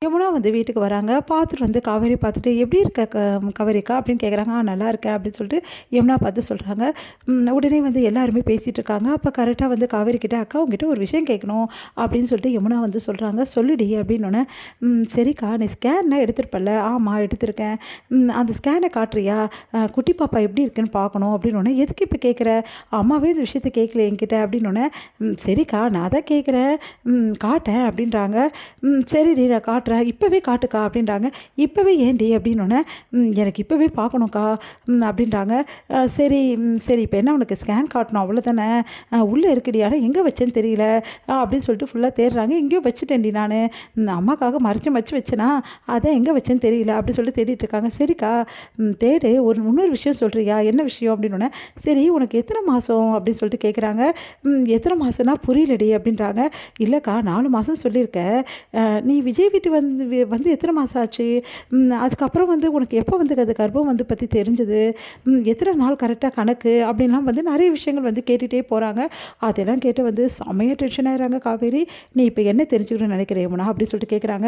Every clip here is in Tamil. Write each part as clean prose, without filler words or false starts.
யமுனா வந்து வீட்டுக்கு வராங்க. பார்த்துட்டு வந்து காவேரி பார்த்துட்டு, "எப்படி இருக்க காவேரிக்கா?" அப்படின்னு கேட்குறாங்க. நல்லா இருக்கேன்" அப்படின்னு சொல்லிட்டு யமுனா பார்த்து சொல்கிறாங்க. உடனே வந்து எல்லாருமே பேசிகிட்டு இருக்காங்க. அப்போ கரெக்டாக வந்து காவேரி கிட்ட, "அக்கா உங்ககிட்ட ஒரு விஷயம் கேட்கணும்" அப்படின்னு சொல்லிட்டு யமுனா வந்து சொல்கிறாங்க. "சொல்லுடி" அப்படின்னோடனே, சரிக்கா நீ ஸ்கேன்லாம் எடுத்திருப்பல்ல?" "ஆமாம் எடுத்திருக்கேன்." அந்த ஸ்கேனை காட்டுறியா? குட்டி பாப்பா எப்படி இருக்குன்னு பார்க்கணும்" அப்படின்னோடனே, "எதுக்கு இப்போ கேட்குற? அம்மாவே இந்த விஷயத்த கேட்கல என்கிட்ட" அப்படின்னோடனே, சரிக்கா நான் தான் கேட்குறேன், காட்டேன்" அப்படின்றாங்க. சரிடி நான் காட்டுறேன், இப்போவே காட்டுக்கா" அப்படின்றாங்க. "இப்போவே ஏன்டி?" அப்படின்னோடனே, எனக்கு இப்போவே பார்க்கணும்க்கா" அப்படின்றாங்க. சரி சரி இப்போ என்ன உனக்கு ஸ்கேன் காட்டணும் அவ்வளோதானே? உள்ளே இருக்குடி, ஆனால் எங்கே வச்சேன்னு தெரியல" அப்படின்னு சொல்லிட்டு ஃபுல்லாக தேடுறாங்க. "எங்கேயோ வச்சுட்டேன்டி நான், அம்மாக்காக மறைச்சு வச்சேனா, அதான் எங்கே வச்சேன்னு தெரியல" அப்படின்னு சொல்லிட்டு தேடிட்டு இருக்காங்க. "சரிக்கா தேடு, இன்னொரு விஷயம் சொல்கிறியா, என்ன விஷயம்?" அப்படின்னோடனே, "சரி உனக்கு எத்தனை மாதம்?" அப்படின்னு சொல்லிட்டு கேட்குறாங்க. எத்தனை மாதம்னா புரியலடி" அப்படின்றாங்க. "இல்லைக்கா 4 மாதம் சொல்லியிருக்க, நீ விஜய் வீட்டு வந்து எத்தனை மாதம் ஆச்சு? அதுக்கப்புறம் வந்து உனக்கு எப்போ வந்து அது கர்ப்பம் வந்து பற்றி தெரிஞ்சது? எத்தனை நாள் கரெக்டாக கணக்கு?" அப்படின்லாம் வந்து நிறைய விஷயங்கள் வந்து கேட்டுகிட்டே போகிறாங்க. அதெல்லாம் கேட்டு வந்து செம்மையாக டென்ஷன் ஆகிறாங்க காவேரி. "நீ இப்போ என்ன தெரிஞ்சுக்கணும்னு நினைக்கிறேன் யமுனா?" அப்படின்னு சொல்லிட்டு கேட்குறாங்க.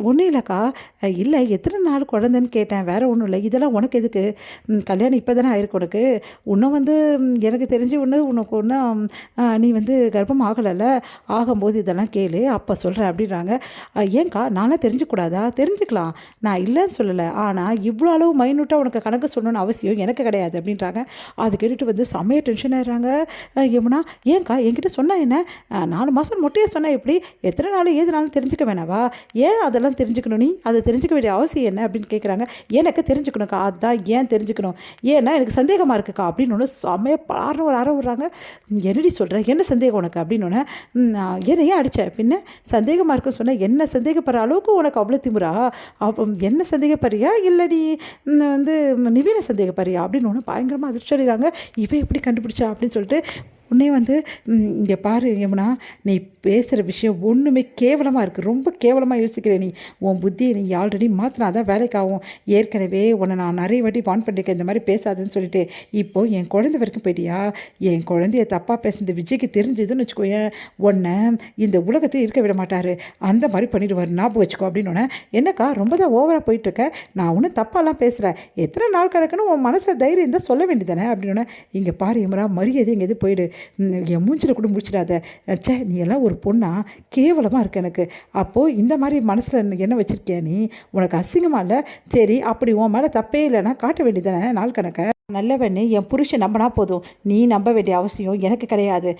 "ஒன்றும் இல்லைக்கா, இல்லை எத்தனை நாள் குழந்தைன்னு கேட்டேன், வேறு ஒன்றும் இல்லை. இதெல்லாம் உனக்கு எதுக்கு? கல்யாணம் இப்போ தானே ஆயிருக்கு உனக்கு, இன்னும் வந்து எனக்கு தெரிஞ்சு உனக்கு ஒன்றும் நீ வந்து கர்ப்பம் ஆகலைல்ல, ஆகும்போது இதெல்லாம் கேளு அப்போ சொல்கிறேன்" அப்படின்றாங்க. "ஏன்க்கா நான்லாம் தெரிஞ்சுக்கூடாதா?" "தெரிஞ்சுக்கலாம், நான் இல்லைன்னு சொல்லலை, ஆனால் இவ்வளோ அளவு மைன்யூட்டாக உனக்கு கணக்கு சொல்லணும்னு அவசியம் எனக்கு கிடையாது" அப்படின்றாங்க. அது கேட்டுட்டு வந்து செம்மையாக டென்ஷன் ஆயிடுறாங்க யமுனா. "ஏன்க்கா என்கிட்ட சொன்னால் என்ன? 4 மாதம் மொட்டையாக சொன்னால் எப்படி? எத்தனை நாள் ஏது நாளும் தெரிஞ்சுக்க வேணாவா? ஏன் அதெல்லாம் தெரிஞ்சுக்கணும், நீ அதை தெரிஞ்சுக்க வேண்டிய அவசியம் என்ன?" அப்படின்னு கேட்குறாங்க. "எனக்கு தெரிஞ்சுக்கணும்க்கா, அதுதான் ஏன் தெரிஞ்சுக்கணும், ஏன்னா எனக்கு சந்தேகமாக இருக்குக்கா" அப்படின்னு ஒன்று செம்மையாக பலார்னு ஒரு அற விடுறாங்க. "என்னடி சொல்கிற, என்ன சந்தேகம் உனக்கு?" அப்படின்னு "என்ன ஏன் அடித்த, பின்ன சந்தேகமாக இருக்குன்னு சொன்னால் என்ன சந்தேகப்படுற அளவுக்கு உனக்கு அவ்வளோ திமிரா? அப்போ என்ன சந்தேகப்படுறியா, இல்லடி வந்து நிவீனை சந்தேகப்படுறியா?" அப்படின்னு ஒன்று பயங்கரமாக அதிர்ச்சி அடைகிறாங்க. "இவன் எப்படி கண்டுபிடிச்சா?" அப்படின்னு சொல்லிட்டு. உடனே வந்து, இங்கே பாரு யமுனா, நீ பேசுகிற விஷயம் ஒன்றுமே கேவலமாக இருக்குது, ரொம்ப கேவலமாக யோசிக்கிற நீ. உன் புத்தியை நீ ஆல்ரெடி மாற்றினா தான் வேலைக்காகும். ஏற்கனவே உன்னை நான் நிறைய வாட்டி வான் பண்ணியிருக்கேன் இந்த மாதிரி பேசாதுன்னு சொல்லிட்டு. இப்போது என் குழந்தை வரைக்கும் போயிட்டியா? என் குழந்தைய தப்பாக பேசுனது விஜய்க்கு தெரிஞ்சதுன்னு வச்சுக்கோயேன், உன்னை இந்த உலகத்தை இருக்க விட மாட்டார், அந்த மாதிரி பண்ணிடுவார், ஞாபகம் வச்சுக்கோ" அப்படின்னோடனே, "என்னக்கா ரொம்ப தான் ஓவராக போயிட்டுருக்க, நான் ஒன்றும் தப்பாலாம் பேசலை, எத்தனை நாள் கிடக்குன்னு உன் மனசில் தைரியம் இருந்தால் சொல்ல வேண்டியதானே" அப்படின்னோடனே, "இங்கே பாரு யமுனா, மரியாதை எங்கே எது போயிடு, என் மூஞ்சில் கூட முடிச்சிடாத, சே நீ எல்லாம் ஒரு பொண்ணா, கேவலமாக இருக்கு எனக்கு. அப்போது இந்த மாதிரி மனசில் என்ன வச்சுருக்கியா நீ? உனக்கு அசிங்கமாக இல்லை? சரி அப்படி உன் மேலே தப்பே இல்லைன்னா காட்ட வேண்டியதானே நாள் கணக்கை? நல்லவன்னு என் புருஷன் நம்பினா போதும், நீ நம்ப வேண்டிய அவசியம் எனக்கு கிடையாது.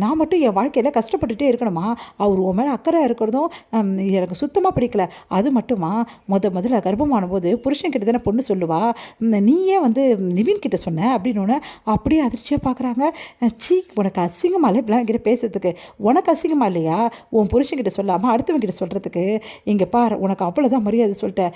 நான் மட்டும் என் வாழ்க்கையில் கஷ்டப்பட்டுட்டே இருக்கணுமா? அவர் உன் மேலே அக்கறை இருக்கிறதும் எனக்கு சுத்தமாக பிடிக்கல. அது மட்டுமா, முதல்ல கர்ப்பமான போது புருஷன்கிட்ட தானே பொண்ணு சொல்லுவா, நீயே வந்து நிவின் கிட்ட சொன்ன" அப்படின்னு அப்படியே அதிர்ச்சியாக பார்க்குறாங்க. "சீ உனக்கு அசிங்கமாக இல்லை இப்படிலாம் என்கிட்ட பேசுறதுக்கு? உனக்கு அசிங்கமாக இல்லையா உன் புருஷன்கிட்ட சொல்லாமல் அடுத்தவங்கிட்ட சொல்கிறதுக்கு? இங்கே பார் உனக்கு அவ்வளோதான் மரியாதை சொல்லிட்டேன்.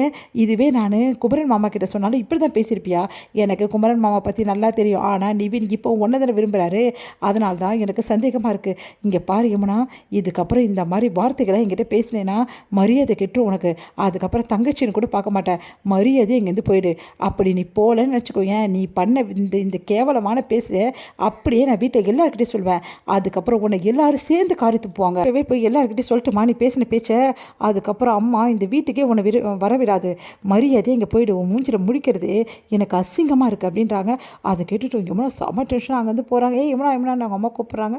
ஏன் இதுவே நான் குமரன் மாமா கிட்ட சொன்னாலும் இப்படி தான் பேசியிருப்பியா? எனக்கு குமரன் மாமா பற்றி நல்லா தெரியும், ஆனால் நிவின் இப்போ ஒன்றை தானே விரும்புகிறாரு, அதனால தான் எனக்கு சந்தேகமாக இருக்குது. இங்கே பாரு யமுனா, இதுக்கப்புறம் இந்த மாதிரி வார்த்தைகளை என்கிட்ட பேசினேன்னா மரியாதை கெட்டுரும் உனக்கு. அதுக்கப்புறம் தங்கச்சின்னு கூட பார்க்க மாட்டேன், மரியாதை இங்கேருந்து போயிடு. அப்படி நீ போகலன்னு வச்சுக்கோயேன், நீ பண்ண இந்த கேவலமான பேச அப்படியே நான் வீட்டை எல்லாருக்கிட்டையும் சொல்வேன். அதுக்கப்புறம் உன்னை எல்லாரும் சேர்ந்து காரி துப்புவாங்க. இப்போவே போய் எல்லாருக்கிட்டையும் சொல்லிட்டுமா நீ பேசின பேச்சை? அதுக்கப்புறம் அம்மா இந்த வீட்டுக்கே உன்னை வரவிடாது. மரியாதை இங்கே போயிடு, உன் மூஞ்சில் முடிக்கிறது எனக்கு அசிங்கமாக இருக்குது" அப்படின்றாங்க. அதை கேட்டுட்டு யமுனா செம்ம டென்ஷன் அங்கேருந்து போகிறாங்க. யமுனா யமுனா அவங்க அம்மா கூப்பிட்றாங்க.